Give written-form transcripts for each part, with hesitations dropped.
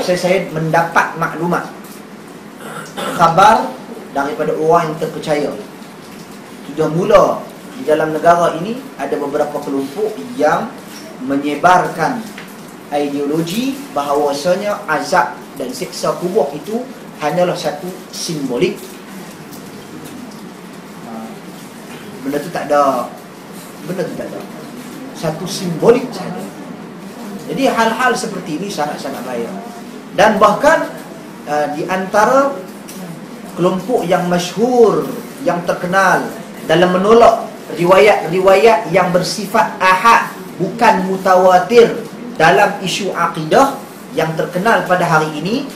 Saya mendapat maklumat, khabar daripada orang yang terpercaya. Sudah mula di dalam negara ini ada beberapa kelompok yang menyebarkan ideologi bahawasanya azab dan siksa kubur itu hanyalah satu simbolik. Benda tu tak ada. Satu simbolik sahaja. Jadi hal-hal seperti ini sangat-sangat bahaya. Dan bahkan di antara kelompok yang masyhur, yang terkenal dalam menolak riwayat-riwayat yang bersifat ahad, bukan mutawatir dalam isu akidah, yang terkenal pada hari ini,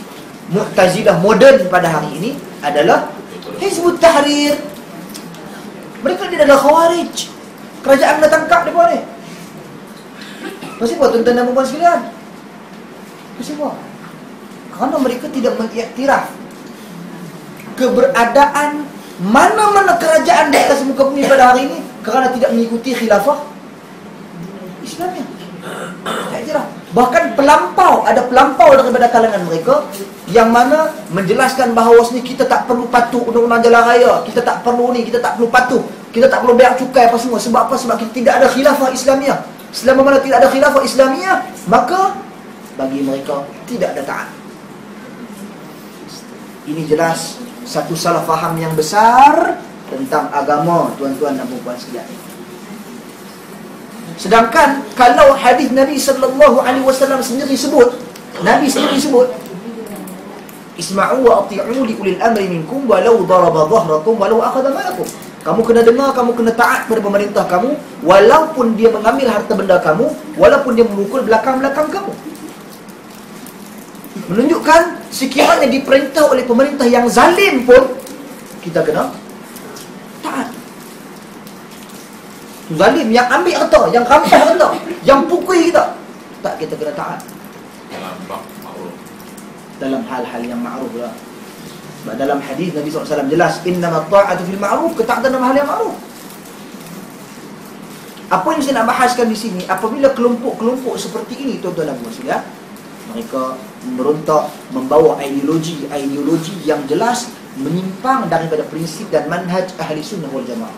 Mu'tazilah moden pada hari ini adalah Hizbut Tahrir. Mereka ni adalah Khawarij. Kerajaan dah tangkap mereka ni. Pasal apa tuan-tuan dan puan sekalian? Pasal apa? Kerana mereka tidak mengiktiraf keberadaan mana-mana kerajaan di atas muka bumi pada hari ini kerana tidak mengikuti khilafah Islamnya. Tak kira. Bahkan ada pelampau daripada kalangan mereka yang mana menjelaskan bahawa kita tak perlu patuh undang-undang jalan raya, kita tak perlu ni, kita tak perlu patuh, kita tak perlu bayar cukai apa semua. Sebab apa? Sebab kita tidak ada khilafah Islamiah. Selama mana tidak ada khilafah Islamiah, maka bagi mereka tidak ada taat. Ini jelas satu salah faham yang besar tentang agama, tuan-tuan dan puan sekalian. Sedangkan kalau hadis Nabi sallallahu alaihi wasallam sendiri sebut, Nabi sendiri sebut, isma'u wa ati'u li ulil amri minkum walau daraba dhahrakum walau akhadha malakum. Kamu kena dengar, kamu kena taat pada pemerintah kamu walaupun dia mengambil harta benda kamu, walaupun dia memukul belakang-belakang kamu. Menunjukkan sekiranya diperintah oleh pemerintah yang zalim pun kita kena taat. Zalim yang ambil harta, yang rampas harta, yang pukul kita, tak, kita kena taat dalam hal-hal yang ma'ruf lah. Sebab dalam hadis Nabi SAW jelas, innamat ta'atu fil ma'ruf, ketaatan dalam hal yang ma'ruf. Apa yang saya nak bahaskan di sini, apabila kelompok-kelompok seperti ini, tuan-tuan dan puan sekalian, mereka merontak, membawa ideologi yang jelas menyimpang daripada prinsip dan manhaj ahli sunnah wal jamaah.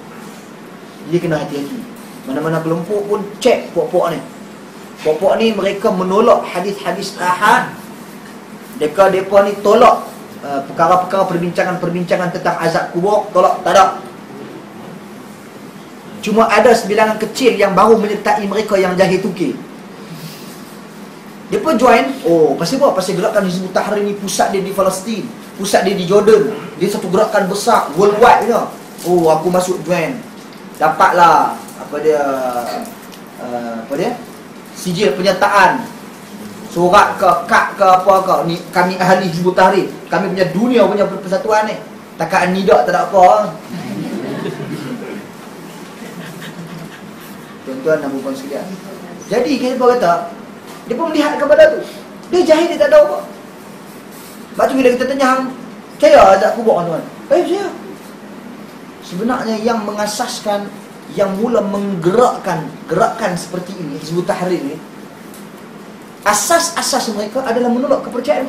Jadi kena hati-hati. Mana-mana kelompok pun cek pokok ni. Pokok ni mereka menolak hadis-hadis ahad. Mereka ni tolak perkara-perkara perbincangan tentang azab kubur, tolak, tak ada. Cuma ada sebilangan kecil yang baru menyertai mereka yang jahil tukir. Dia pun join. Oh, pasal apa? Pasal gerakan Hizbut Tahrir ni pusat dia di Palestin, pusat dia di Jordan. Dia satu gerakan besar worldwide je. Oh, aku masuk join. Dapatlah sijil penyertaan, surat ke kad ke apa ke, ni kami ahli Hizbut Tahrir, kami punya dunia punya persatuan ni. Takat nidak tak ada apa. Tuan-tuan dan puan sekalian, jadi kita kata dia pun melihat kepada tu, dia jahil, dia tak tahu apa. Sebab tu bila kita tanya, saya azab kubur tuan, saya sebenarnya yang mengasaskan, yang mula menggerakkan gerakan seperti ini, Hizbut Tahrir ini, asas-asas mereka adalah menolak kepercayaan.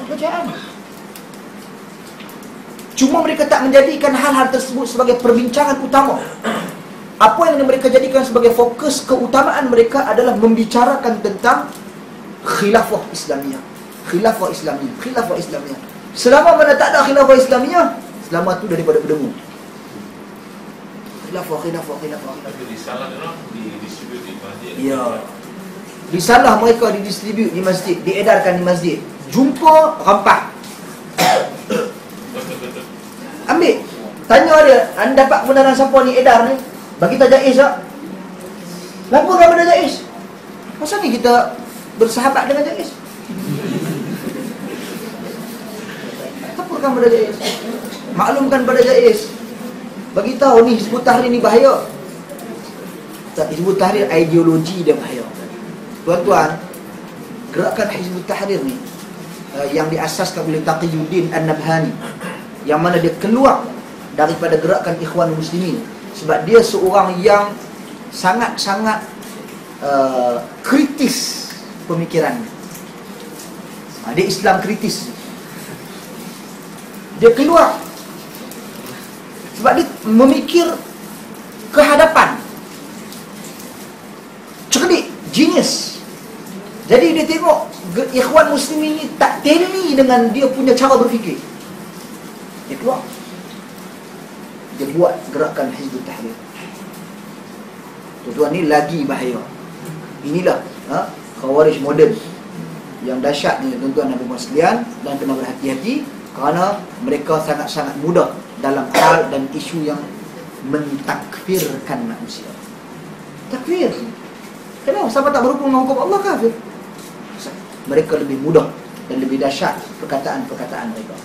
Cuma mereka tak menjadikan hal-hal tersebut sebagai perbincangan utama. Apa yang mereka jadikan sebagai fokus keutamaan mereka adalah membicarakan tentang khilafah Islamiyah. Selama mana tak ada khilafah Islamiyah, selama tu daripada berdemu. Khilafah. Tapi risalah orang didistribute di masjid. Ya. Risalah mereka didistribute di masjid, diedarkan di masjid. Jumpa, rampak. Ambil. Tanya dia, anda dapat kebenaran siapa ni edar ni? Bagi tak Jaiz tak? Laporkan pada Jaiz. Masa ni kita bersahabat dengan Jaiz? Laporkan pada Jaiz. Maklumkan pada Jaiz. Bagi tahu ni Hizbut Tahrir ni bahaya. Tak, Hizbut Tahrir ideologi dia bahaya. Tuan-tuan, gerakan Hizbut Tahrir ni yang diasaskan oleh Taqiyuddin An-Nabhani, yang mana dia keluar daripada gerakan Ikhwanul Muslimin, sebab dia seorang yang sangat-sangat kritis pemikirannya. Dia Islam kritis. Dia keluar sebab dia memikir ke hadapan. Cerdik, genius. Jadi dia tengok ikhwan muslimin ni tak teli dengan dia punya cara berfikir. Dia keluar. Dia buat gerakan Hizbut Tahrir. Tuan-tuan, ni lagi bahaya. Inilah Khawarij moden yang dahsyat ni tuan-tuan dan puan sekalian, dan kena berhati-hati kerana mereka sangat-sangat mudah dalam hal dan isu yang mentakfirkan manusia. Takfir. Kenapa? Siapa tak berhukum dengan hukum Allah, kafir. Mereka lebih mudah dan lebih dahsyat perkataan-perkataan mereka.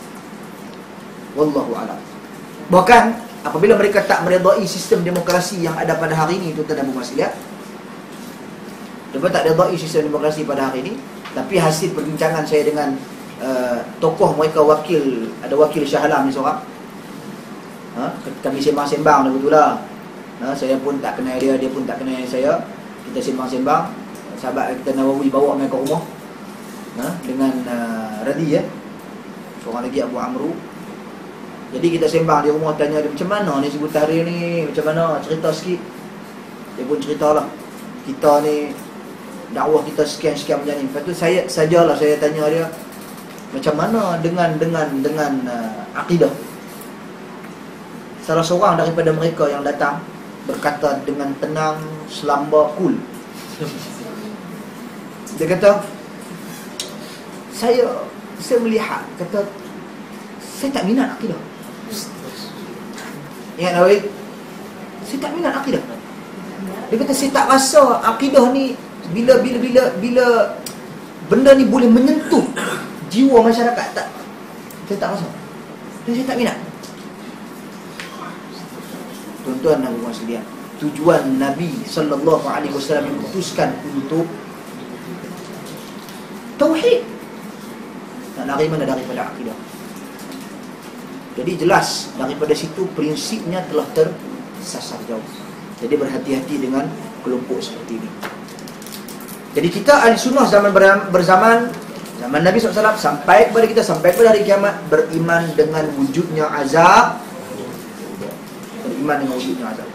Wallahu a'lam. Bahkan apabila mereka tak meredai sistem demokrasi yang ada pada hari ini, tuan-tuan dan puan sekalian, mereka tak meredai sistem demokrasi pada hari ini, tapi hasil perbincangan saya dengan tokoh mereka, ada wakil Shah Alam ni seorang, kami sembang-sembang dah betul lah. Saya pun tak kenal dia, dia pun tak kenal saya. Kita sembang-sembang. Sahabat kita Nawawi bawa mereka ke rumah dengan Radhi, seorang lagi Abu Amru. Jadi kita sembang di rumah, tanya dia macam mana ni Hizbut Tahrir ni, macam mana, cerita sikit. Dia pun ceritalah, kita ni dakwah kita sekian-sekian macam ni. Lepas tu saya tanya dia, macam mana dengan akidah. Salah seorang daripada mereka yang datang berkata dengan tenang, selamba, cool. Dia kata, saya melihat, kata, saya tak minat akidah. Ingat Nawawi? Saya tak minat akidah. Dia kata, saya tak rasa akidah ni bila benda ni boleh menyentuh jiwa masyarakat, tak. Saya tak rasa. Dan saya tak minat. Tuan-tuan dan puan sekalian, tujuan Nabi sallallahu alaihi wasallam memutuskan untuk tauhid. Nak lari mana daripada akidah? Jadi jelas daripada situ prinsipnya telah tersasar jauh. Jadi berhati-hati dengan kelompok seperti ini. Jadi kita ahli sunnah zaman Nabi SAW sampai kepada kita, sampai kepada hari kiamat, beriman dengan wujudnya azab. Beriman dengan wujudnya azab.